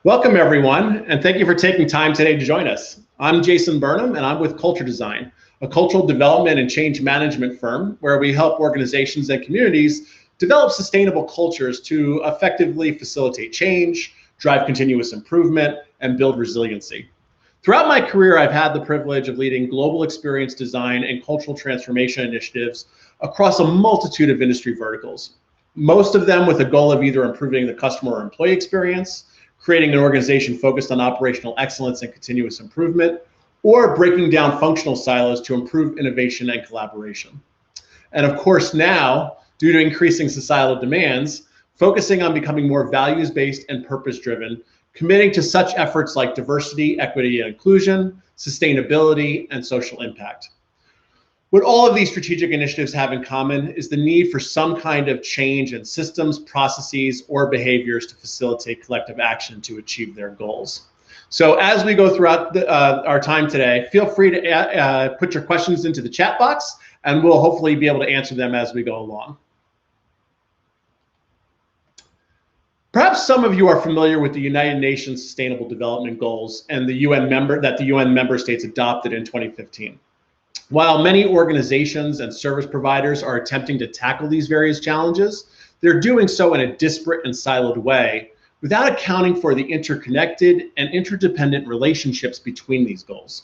Welcome, everyone, and thank you for taking time today to join us. I'm Jason Burnham, and I'm with Culture Design, a cultural development and change management firm where we help organizations and communities develop sustainable cultures to effectively facilitate change, drive continuous improvement, and build resiliency. Throughout my career, I've had the privilege of leading global experience design and cultural transformation initiatives across a multitude of industry verticals, most of them with a goal of either improving the customer or employee experience, creating an organization focused on operational excellence and continuous improvement, or breaking down functional silos to improve innovation and collaboration. And of course now, due to increasing societal demands, focusing on becoming more values-based and purpose-driven, committing to such efforts like diversity, equity, and inclusion, sustainability, and social impact. What all of these strategic initiatives have in common is the need for some kind of change in systems, processes, or behaviors to facilitate collective action to achieve their goals. So as we go throughout our time today, feel free to put your questions into the chat box, and we'll hopefully be able to answer them as we go along. Perhaps some of you are familiar with the United Nations Sustainable Development Goals and the UN member states adopted in 2015. While many organizations and service providers are attempting to tackle these various challenges, they're doing so in a disparate and siloed way without accounting for the interconnected and interdependent relationships between these goals.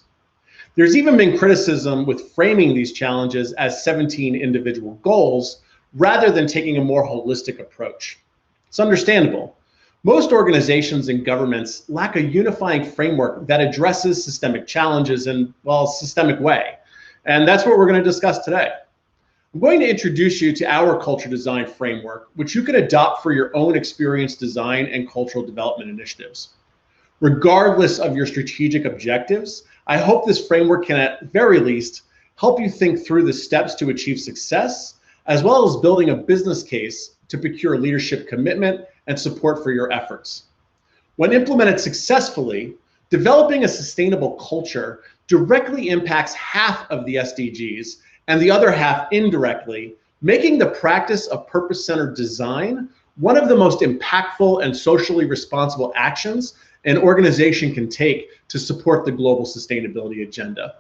There's even been criticism with framing these challenges as 17 individual goals rather than taking a more holistic approach. It's understandable. Most organizations and governments lack a unifying framework that addresses systemic challenges in, well, a systemic way. And that's what we're going to discuss today. I'm going to introduce you to our culture design framework, which you can adopt for your own experience design and cultural development initiatives. Regardless of your strategic objectives, I hope this framework can at very least help you think through the steps to achieve success, as well as building a business case to procure leadership commitment and support for your efforts. When implemented successfully, developing a sustainable culture directly impacts half of the SDGs and the other half indirectly, making the practice of purpose-centered design one of the most impactful and socially responsible actions an organization can take to support the global sustainability agenda,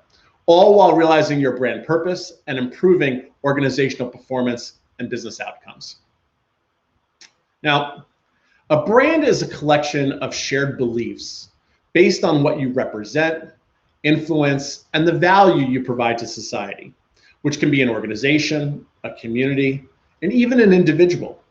all while realizing your brand purpose and improving organizational performance and business outcomes. Now, a brand is a collection of shared beliefs based on what you represent, influence, and the value you provide to society, which can be an organization, a community, and even an individual.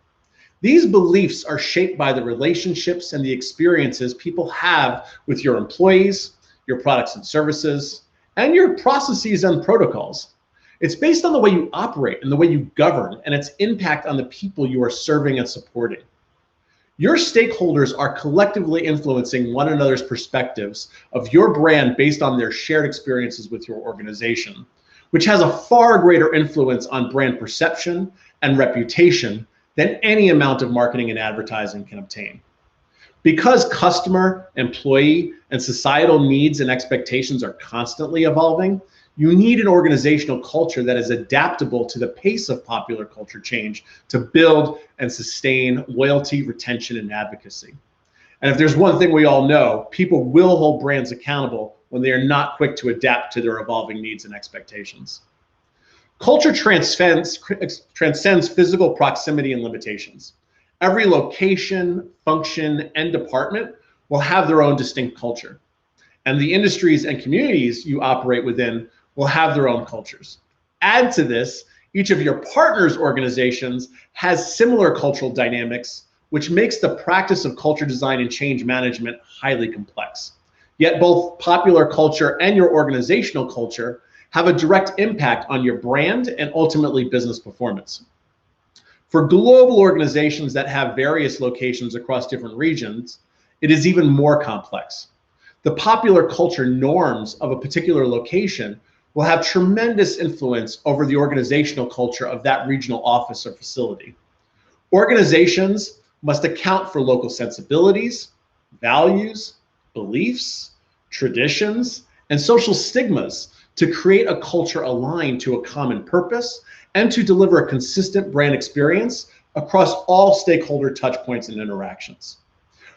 These beliefs are shaped by the relationships and the experiences people have with your employees, your products and services, and your processes and protocols. It's based on the way you operate and the way you govern and its impact on the people you are serving and supporting. Your stakeholders are collectively influencing one another's perspectives of your brand based on their shared experiences with your organization, which has a far greater influence on brand perception and reputation than any amount of marketing and advertising can obtain. Because customer, employee, and societal needs and expectations are constantly evolving, you need an organizational culture that is adaptable to the pace of popular culture change to build and sustain loyalty, retention, and advocacy. And if there's one thing we all know, people will hold brands accountable when they are not quick to adapt to their evolving needs and expectations. Culture transcends physical proximity and limitations. Every location, function, and department will have their own distinct culture. And the industries and communities you operate within will have their own cultures. Add to this, each of your partners' organizations has similar cultural dynamics, which makes the practice of culture design and change management highly complex. Yet both popular culture and your organizational culture have a direct impact on your brand and ultimately business performance. For global organizations that have various locations across different regions, it is even more complex. The popular culture norms of a particular location will have tremendous influence over the organizational culture of that regional office or facility. Organizations must account for local sensibilities, values, beliefs, traditions, and social stigmas to create a culture aligned to a common purpose and to deliver a consistent brand experience across all stakeholder touch points and interactions.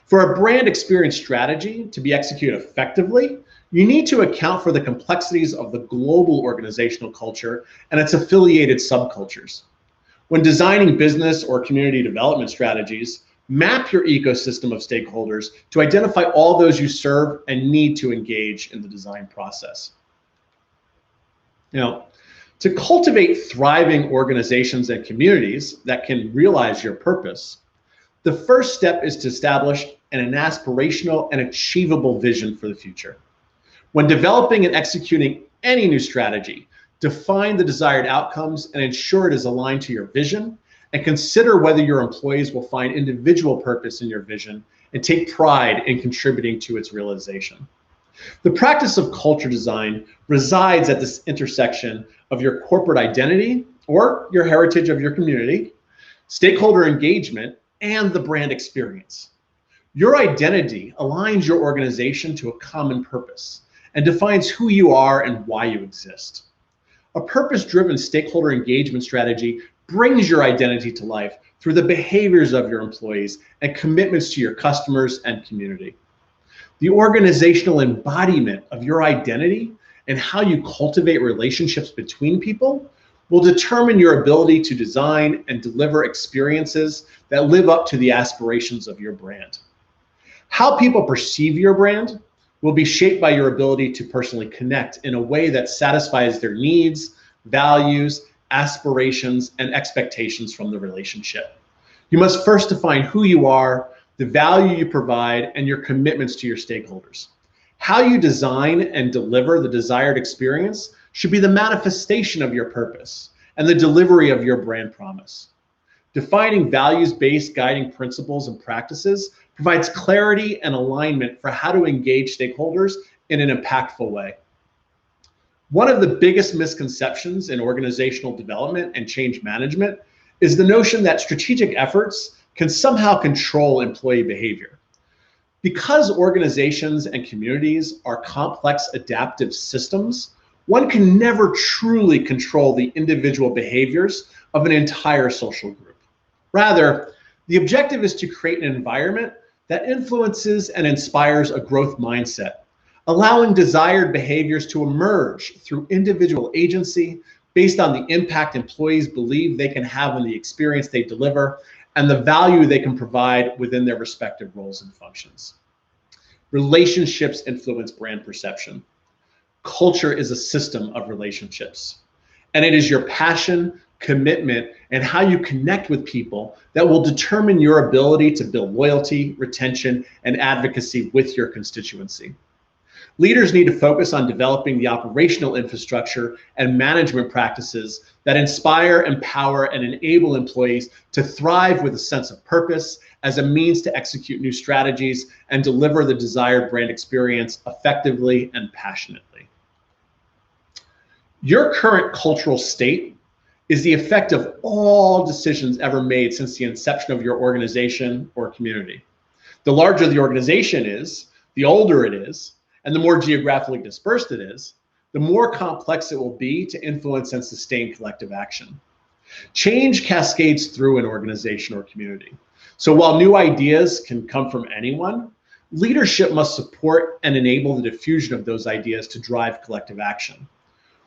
For a brand experience strategy to be executed effectively, you need to account for the complexities of the global organizational culture and its affiliated subcultures. When designing business or community development strategies, map your ecosystem of stakeholders to identify all those you serve and need to engage in the design process. Now, to cultivate thriving organizations and communities that can realize your purpose, the first step is to establish an aspirational and achievable vision for the future. When developing and executing any new strategy, define the desired outcomes and ensure it is aligned to your vision, and consider whether your employees will find individual purpose in your vision and take pride in contributing to its realization. The practice of culture design resides at this intersection of your corporate identity or your heritage of your community, stakeholder engagement, and the brand experience. Your identity aligns your organization to a common purpose and defines who you are and why you exist. A purpose-driven stakeholder engagement strategy brings your identity to life through the behaviors of your employees and commitments to your customers and community. The organizational embodiment of your identity and how you cultivate relationships between people will determine your ability to design and deliver experiences that live up to the aspirations of your brand. How people perceive your brand will be shaped by your ability to personally connect in a way that satisfies their needs, values, aspirations, and expectations from the relationship. You must first define who you are, the value you provide, and your commitments to your stakeholders. How you design and deliver the desired experience should be the manifestation of your purpose and the delivery of your brand promise. Defining values-based guiding principles and practices provides clarity and alignment for how to engage stakeholders in an impactful way. One of the biggest misconceptions in organizational development and change management is the notion that strategic efforts can somehow control employee behavior. Because organizations and communities are complex adaptive systems, one can never truly control the individual behaviors of an entire social group. Rather, the objective is to create an environment that influences and inspires a growth mindset, allowing desired behaviors to emerge through individual agency based on the impact employees believe they can have on the experience they deliver and the value they can provide within their respective roles and functions. Relationships influence brand perception. Culture is a system of relationships, and it is your passion, commitment, and how you connect with people that will determine your ability to build loyalty, retention, and advocacy with your constituency. Leaders need to focus on developing the operational infrastructure and management practices that inspire, empower, and enable employees to thrive with a sense of purpose as a means to execute new strategies and deliver the desired brand experience effectively and passionately. Your current cultural state is the effect of all decisions ever made since the inception of your organization or community. The larger the organization is, the older it is, and the more geographically dispersed it is, the more complex it will be to influence and sustain collective action. Change cascades through an organization or community. So while new ideas can come from anyone, leadership must support and enable the diffusion of those ideas to drive collective action.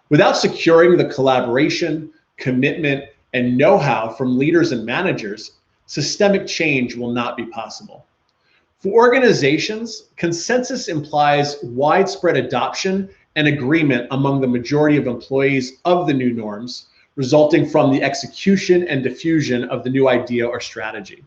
Without securing the collaboration, commitment, and know-how from leaders and managers, systemic change will not be possible. For organizations, consensus implies widespread adoption and agreement among the majority of employees of the new norms, resulting from the execution and diffusion of the new idea or strategy.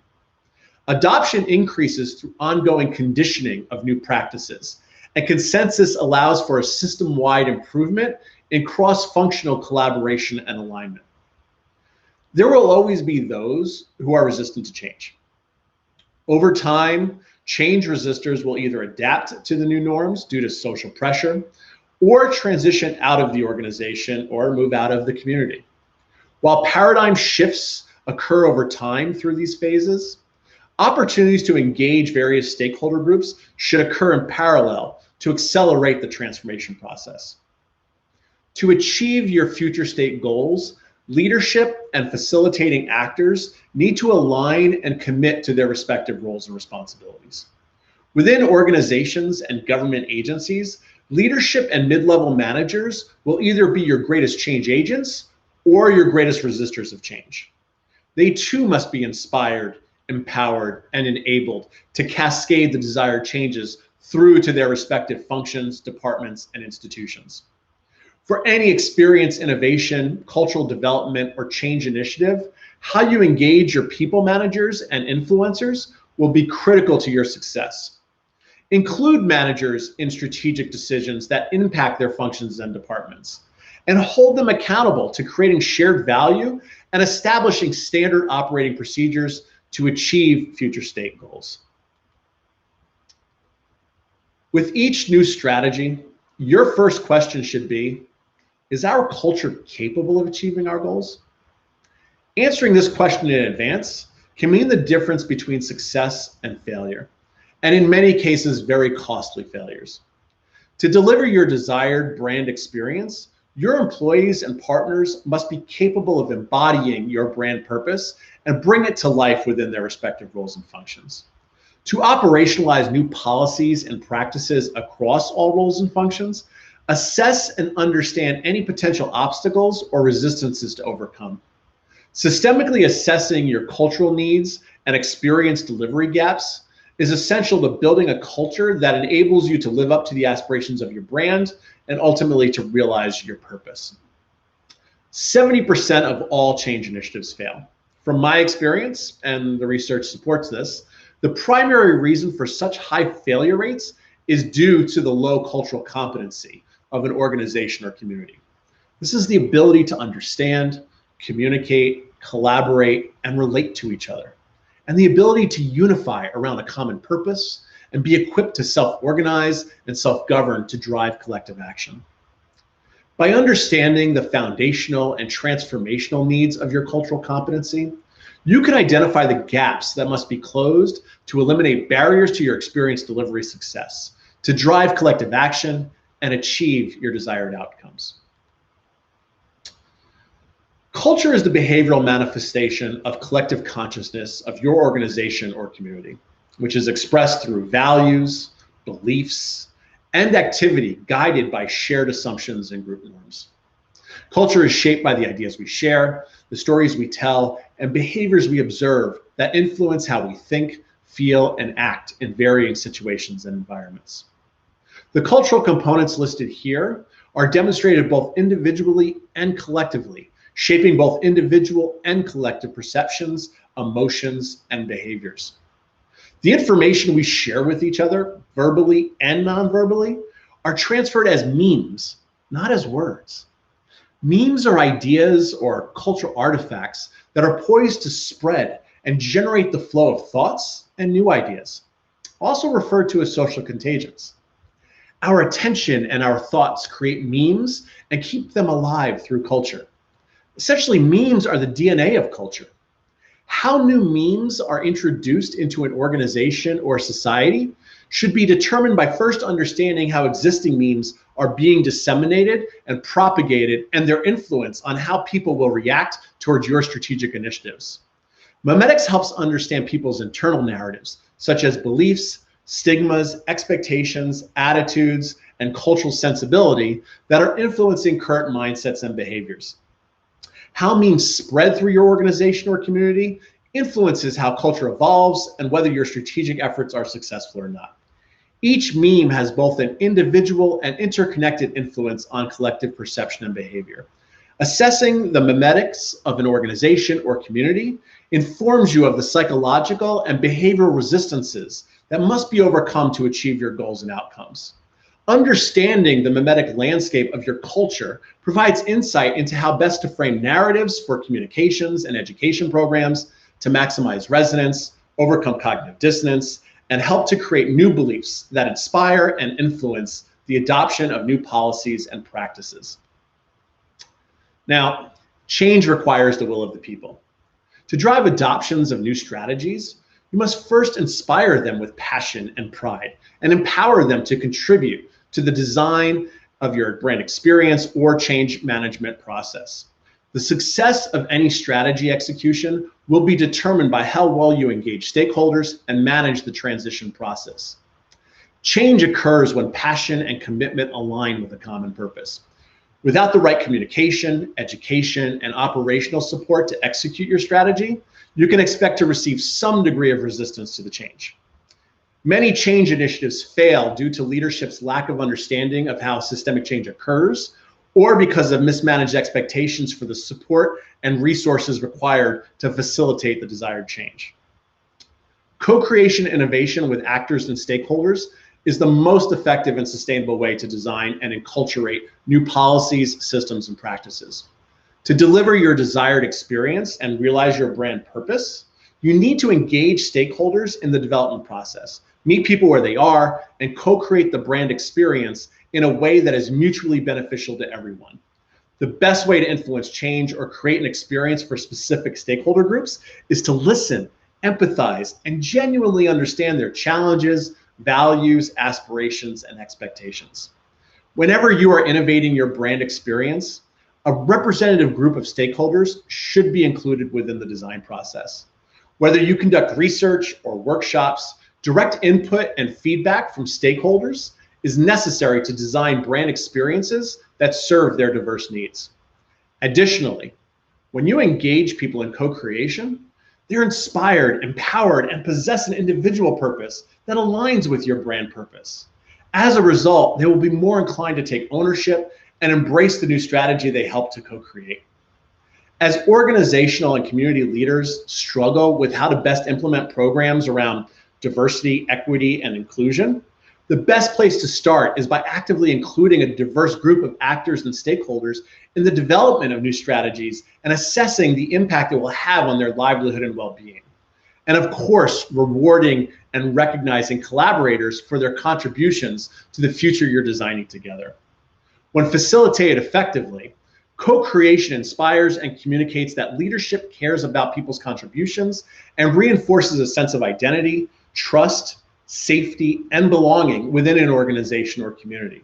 Adoption increases through ongoing conditioning of new practices, and consensus allows for a system-wide improvement in cross-functional collaboration and alignment. There will always be those who are resistant to change. Over time, change resistors will either adapt to the new norms due to social pressure or transition out of the organization or move out of the community. While paradigm shifts occur over time through these phases, opportunities to engage various stakeholder groups should occur in parallel to accelerate the transformation process. To achieve your future state goals, leadership and facilitating actors need to align and commit to their respective roles and responsibilities. Within organizations and government agencies, leadership and mid-level managers will either be your greatest change agents or your greatest resistors of change. They too must be inspired, empowered, and enabled to cascade the desired changes through to their respective functions, departments, and institutions. For any experience, innovation, cultural development, or change initiative, how you engage your people managers and influencers will be critical to your success. Include managers in strategic decisions that impact their functions and departments, and hold them accountable to creating shared value and establishing standard operating procedures to achieve future state goals. With each new strategy, your first question should be, is our culture capable of achieving our goals? Answering this question in advance can mean the difference between success and failure, and in many cases, very costly failures. To deliver your desired brand experience, your employees and partners must be capable of embodying your brand purpose and bring it to life within their respective roles and functions. To operationalize new policies and practices across all roles and functions, assess and understand any potential obstacles or resistances to overcome. Systemically assessing your cultural needs and experience delivery gaps is essential to building a culture that enables you to live up to the aspirations of your brand and ultimately to realize your purpose. 70% of all change initiatives fail. From my experience, and the research supports this, the primary reason for such high failure rates is due to the low cultural competency of an organization or community. This is the ability to understand, communicate, collaborate, and relate to each other, and the ability to unify around a common purpose and be equipped to self-organize and self-govern to drive collective action. By understanding the foundational and transformational needs of your cultural competency, you can identify the gaps that must be closed to eliminate barriers to your experience delivery success, to drive collective action and achieve your desired outcomes. Culture is the behavioral manifestation of collective consciousness of your organization or community, which is expressed through values, beliefs, and activity guided by shared assumptions and group norms. Culture is shaped by the ideas we share, the stories we tell, and behaviors we observe that influence how we think, feel, and act in varying situations and environments. The cultural components listed here are demonstrated both individually and collectively, shaping both individual and collective perceptions, emotions, and behaviors. The information we share with each other, verbally and non-verbally, are transferred as memes, not as words. Memes are ideas or cultural artifacts that are poised to spread and generate the flow of thoughts and new ideas, also referred to as social contagions. Our attention and our thoughts create memes and keep them alive through culture. Essentially, memes are the DNA of culture. How new memes are introduced into an organization or society should be determined by first understanding how existing memes are being disseminated and propagated and their influence on how people will react towards your strategic initiatives. Memetics helps understand people's internal narratives, such as beliefs, stigmas, expectations, attitudes, and cultural sensibility that are influencing current mindsets and behaviors. How memes spread through your organization or community influences how culture evolves and whether your strategic efforts are successful or not. Each meme has both an individual and interconnected influence on collective perception and behavior. Assessing the memetics of an organization or community informs you of the psychological and behavioral resistances that must be overcome to achieve your goals and outcomes. Understanding the memetic landscape of your culture provides insight into how best to frame narratives for communications and education programs to maximize resonance, overcome cognitive dissonance, and help to create new beliefs that inspire and influence the adoption of new policies and practices. Now, change requires the will of the people. To drive adoptions of new strategies, you must first inspire them with passion and pride and empower them to contribute to the design of your brand experience or change management process. The success of any strategy execution will be determined by how well you engage stakeholders and manage the transition process. Change occurs when passion and commitment align with a common purpose. Without the right communication, education, and operational support to execute your strategy, you can expect to receive some degree of resistance to the change. Many change initiatives fail due to leadership's lack of understanding of how systemic change occurs, or because of mismanaged expectations for the support and resources required to facilitate the desired change. Co-creation innovation with actors and stakeholders is the most effective and sustainable way to design and enculturate new policies, systems, and practices. To deliver your desired experience and realize your brand purpose, you need to engage stakeholders in the development process, meet people where they are, and co-create the brand experience in a way that is mutually beneficial to everyone. The best way to influence change or create an experience for specific stakeholder groups is to listen, empathize, and genuinely understand their challenges, values, aspirations, and expectations. Whenever you are innovating your brand experience, a representative group of stakeholders should be included within the design process. Whether you conduct research or workshops, direct input and feedback from stakeholders is necessary to design brand experiences that serve their diverse needs. Additionally, when you engage people in co-creation, they're inspired, empowered, and possess an individual purpose that aligns with your brand purpose. As a result, they will be more inclined to take ownership and embrace the new strategy they help to co-create. As organizational and community leaders struggle with how to best implement programs around diversity, equity, and inclusion, the best place to start is by actively including a diverse group of actors and stakeholders in the development of new strategies and assessing the impact it will have on their livelihood and well-being. And of course, rewarding and recognizing collaborators for their contributions to the future you're designing together. When facilitated effectively, co-creation inspires and communicates that leadership cares about people's contributions and reinforces a sense of identity, trust, safety, and belonging within an organization or community.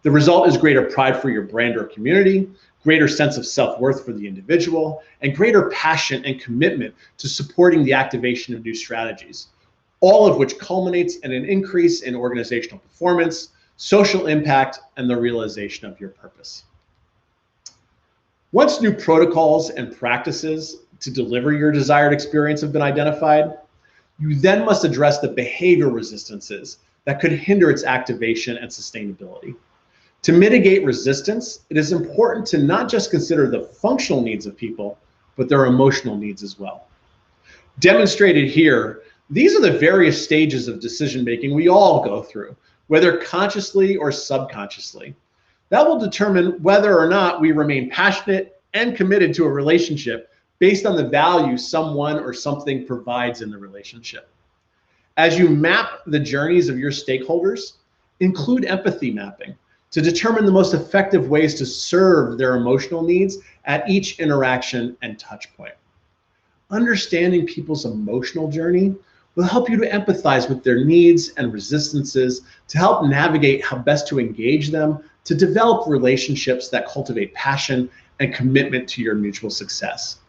The result is greater pride for your brand or community, greater sense of self-worth for the individual, and greater passion and commitment to supporting the activation of new strategies, all of which culminates in an increase in organizational performance, social impact, and the realization of your purpose. Once new protocols and practices to deliver your desired experience have been identified, you then must address the behavioral resistances that could hinder its activation and sustainability. To mitigate resistance, it is important to not just consider the functional needs of people, but their emotional needs as well. Demonstrated here, these are the various stages of decision-making we all go through, whether consciously or subconsciously. That will determine whether or not we remain passionate and committed to a relationship based on the value someone or something provides in the relationship. As you map the journeys of your stakeholders, include empathy mapping to determine the most effective ways to serve their emotional needs at each interaction and touch point. Understanding people's emotional journey will help you to empathize with their needs and resistances to help navigate how best to engage them to develop relationships that cultivate passion and commitment to your mutual success.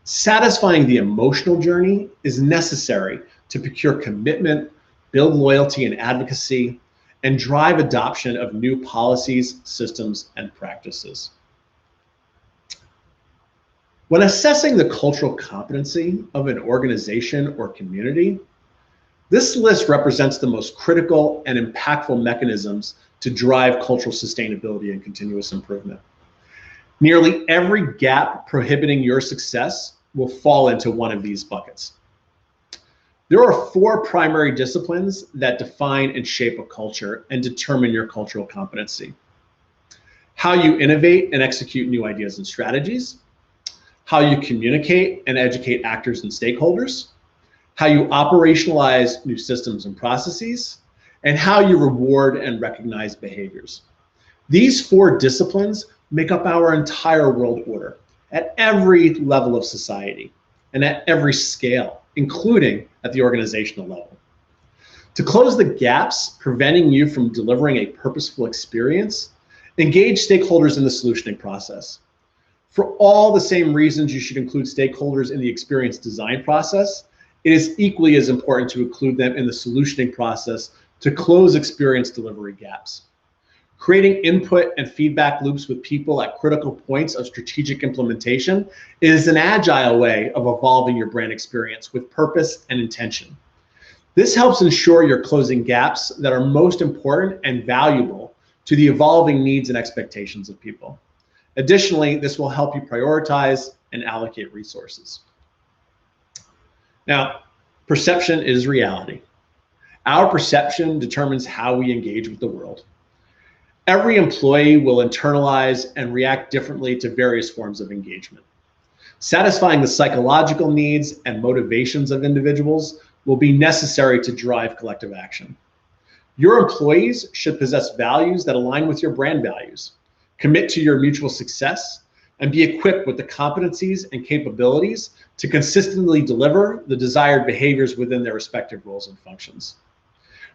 Satisfying the emotional journey is necessary to procure commitment, build loyalty and advocacy, and drive adoption of new policies, systems, and practices. When assessing the cultural competency of an organization or community, this list represents the most critical and impactful mechanisms to drive cultural sustainability and continuous improvement. Nearly every gap prohibiting your success will fall into one of these buckets. There are 4 primary disciplines that define and shape a culture and determine your cultural competency: how you innovate and execute new ideas and strategies, how you communicate and educate actors and stakeholders, how you operationalize new systems and processes, and how you reward and recognize behaviors. These 4 disciplines make up our entire world order at every level of society and at every scale, including at the organizational level. To close the gaps preventing you from delivering a purposeful experience, engage stakeholders in the solutioning process. For all the same reasons you should include stakeholders in the experience design process, it is equally as important to include them in the solutioning process to close experience delivery gaps. Creating input and feedback loops with people at critical points of strategic implementation is an agile way of evolving your brand experience with purpose and intention. This helps ensure you're closing gaps that are most important and valuable to the evolving needs and expectations of people. Additionally, this will help you prioritize and allocate resources. Now, perception is reality. Our perception determines how we engage with the world. Every employee will internalize and react differently to various forms of engagement. Satisfying the psychological needs and motivations of individuals will be necessary to drive collective action. Your employees should possess values that align with your brand values, commit to your mutual success, and be equipped with the competencies and capabilities to consistently deliver the desired behaviors within their respective roles and functions.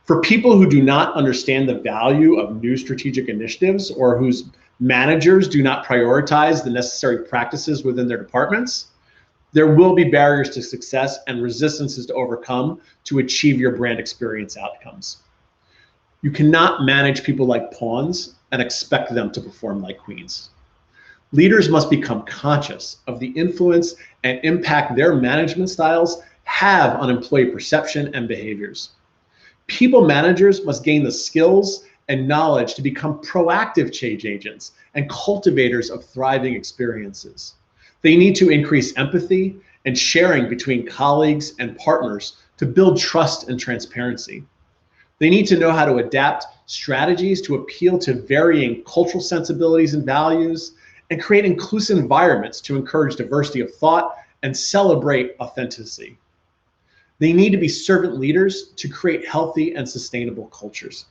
For people who do not understand the value of new strategic initiatives or whose managers do not prioritize the necessary practices within their departments, there will be barriers to success and resistances to overcome to achieve your brand experience outcomes. You cannot manage people like pawns and expect them to perform like queens. Leaders must become conscious of the influence and impact their management styles have on employee perception and behaviors. People managers must gain the skills and knowledge to become proactive change agents and cultivators of thriving experiences. They need to increase empathy and sharing between colleagues and partners to build trust and transparency. They need to know how to adapt strategies to appeal to varying cultural sensibilities and values and create inclusive environments to encourage diversity of thought and celebrate authenticity. They need to be servant leaders to create healthy and sustainable cultures.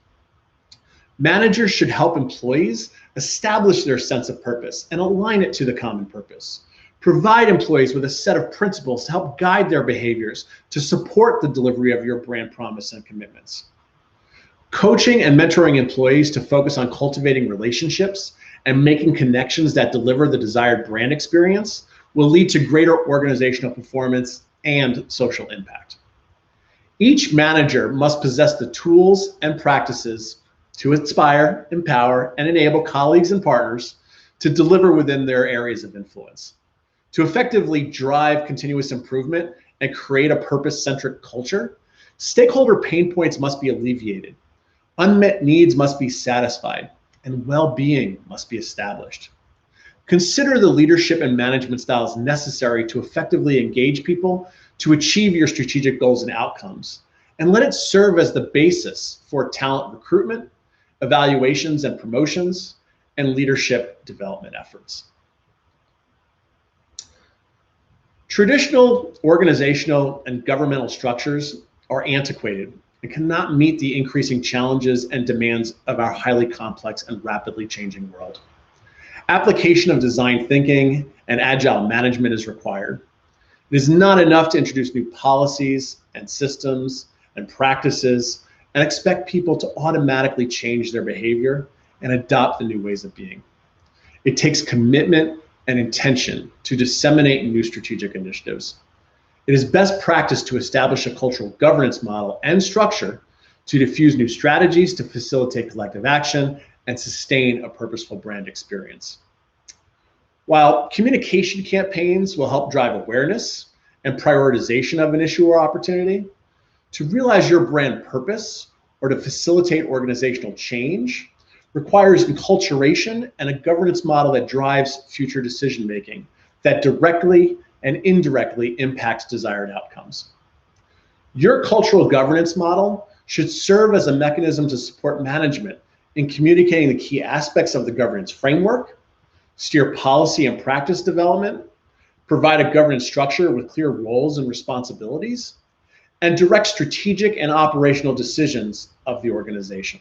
Managers should help employees establish their sense of purpose and align it to the common purpose. Provide employees with a set of principles to help guide their behaviors to support the delivery of your brand promise and commitments. Coaching and mentoring employees to focus on cultivating relationships and making connections that deliver the desired brand experience will lead to greater organizational performance and social impact. Each manager must possess the tools and practices to inspire, empower, and enable colleagues and partners to deliver within their areas of influence. To effectively drive continuous improvement and create a purpose-centric culture, stakeholder pain points must be alleviated, unmet needs must be satisfied, and well-being must be established. Consider the leadership and management styles necessary to effectively engage people to achieve your strategic goals and outcomes, and let it serve as the basis for talent recruitment, evaluations and promotions, and leadership development efforts. Traditional organizational and governmental structures are antiquated and cannot meet the increasing challenges and demands of our highly complex and rapidly changing world. Application of design thinking and agile management is required. It is not enough to introduce new policies and systems and practices and expect people to automatically change their behavior and adopt the new ways of being. It takes commitment and intention to disseminate new strategic initiatives. It is best practice to establish a cultural governance model and structure to diffuse new strategies to facilitate collective action and sustain a purposeful brand experience. While communication campaigns will help drive awareness and prioritization of an issue or opportunity, to realize your brand purpose or to facilitate organizational change requires enculturation and a governance model that drives future decision-making that directly and indirectly impacts desired outcomes. Your cultural governance model should serve as a mechanism to support management in communicating the key aspects of the governance framework, steer policy and practice development, provide a governance structure with clear roles and responsibilities, and direct strategic and operational decisions of the organization.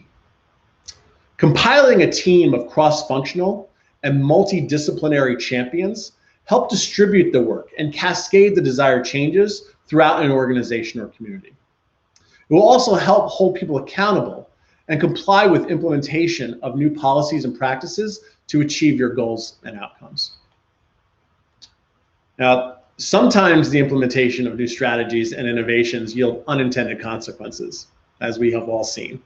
Compiling a team of cross-functional and multidisciplinary champions help distribute the work and cascade the desired changes throughout an organization or community. It will also help hold people accountable and comply with implementation of new policies and practices to achieve your goals and outcomes. Now, sometimes the implementation of new strategies and innovations yield unintended consequences. as we have all seen.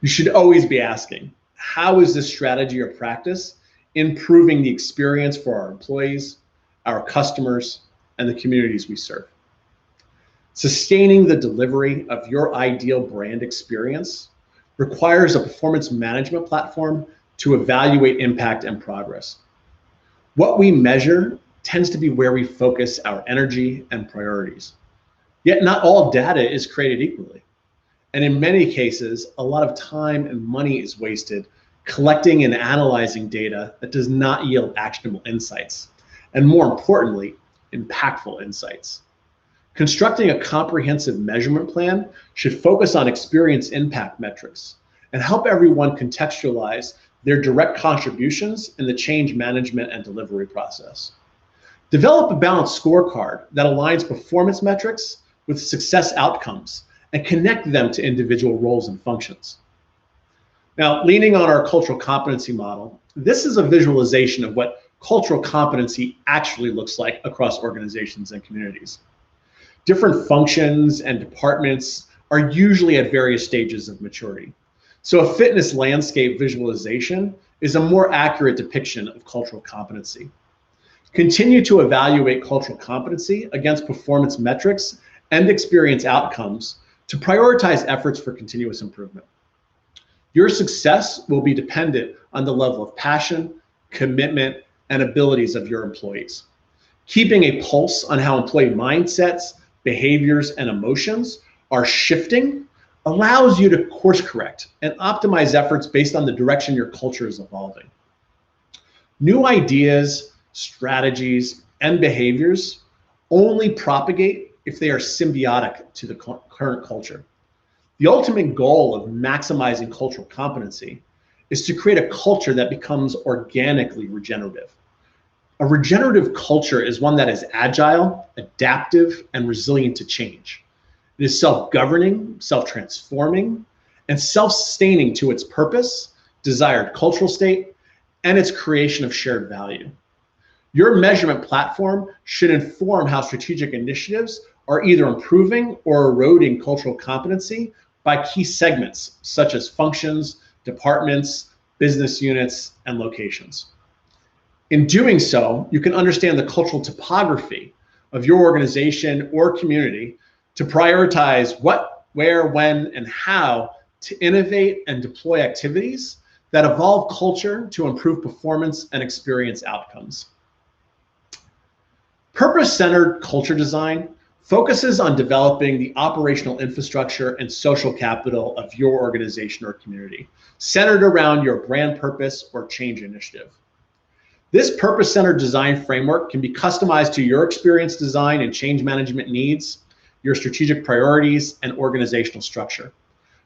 You should always be asking, how is this strategy or practice improving the experience for our employees, our customers, and the communities we serve? Sustaining the delivery of your ideal brand experience requires a performance management platform to evaluate impact and progress. What we measure tends to be where we focus our energy and priorities. Yet not all data is created equally. And in many cases, a lot of time and money is wasted collecting and analyzing data that does not yield actionable insights, and more importantly, impactful insights. Constructing a comprehensive measurement plan should focus on experience impact metrics and help everyone contextualize their direct contributions in the change management and delivery process. Develop a balanced scorecard that aligns performance metrics with success outcomes and connect them to individual roles and functions. Now, leaning on our cultural competency model, this is a visualization of what cultural competency actually looks like across organizations and communities. Different functions and departments are usually at various stages of maturity. So a fitness landscape visualization is a more accurate depiction of cultural competency. Continue to evaluate cultural competency against performance metrics and experience outcomes to prioritize efforts for continuous improvement. Your success will be dependent on the level of passion, commitment, and abilities of your employees. Keeping a pulse on how employee mindsets, behaviors, and emotions are shifting allows you to course correct and optimize efforts based on the direction your culture is evolving. New ideas, strategies, and behaviors only propagate if they are symbiotic to the current culture. The ultimate goal of maximizing cultural competency is to create a culture that becomes organically regenerative. A regenerative culture is one that is agile, adaptive, and resilient to change. It is self-governing, self-transforming, and self-sustaining to its purpose, desired cultural state, and its creation of shared value. Your measurement platform should inform how strategic initiatives are either improving or eroding cultural competency by key segments, such as functions, departments, business units, and locations. In doing so, you can understand the cultural topography of your organization or community to prioritize what, where, when, and how to innovate and deploy activities that evolve culture to improve performance and experience outcomes. Purpose-centered culture design focuses on developing the operational infrastructure and social capital of your organization or community, centered around your brand purpose or change initiative. This purpose-centered design framework can be customized to your experience design and change management needs, your strategic priorities, and organizational structure.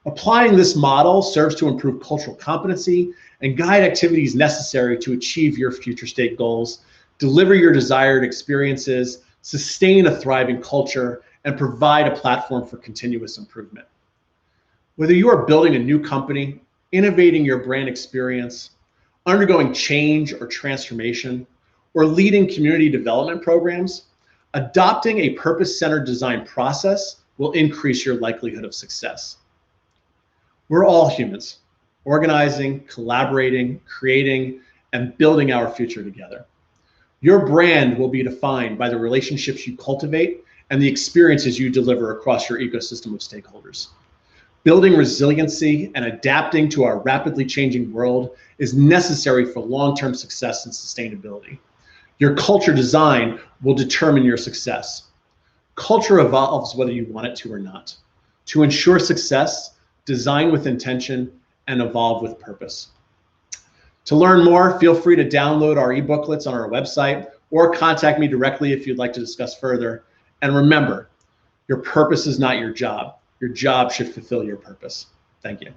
Applying this model serves to improve cultural competency and guide activities necessary to achieve your future state goals, deliver your desired experiences, sustain a thriving culture, and provide a platform for continuous improvement. Whether you are building a new company, innovating your brand experience, undergoing change or transformation, or leading community development programs, adopting a purpose-centered design process will increase your likelihood of success. We're all humans, organizing, collaborating, creating, and building our future together. Your brand will be defined by the relationships you cultivate and the experiences you deliver across your ecosystem of stakeholders. Building resiliency and adapting to our rapidly changing world is necessary for long-term success and sustainability. Your culture design will determine your success. Culture evolves whether you want it to or not. To ensure success, design with intention and evolve with purpose. To learn more, feel free to download our e-booklets on our website or contact me directly if you'd like to discuss further. And remember, your purpose is not your job. Your job should fulfill your purpose. Thank you.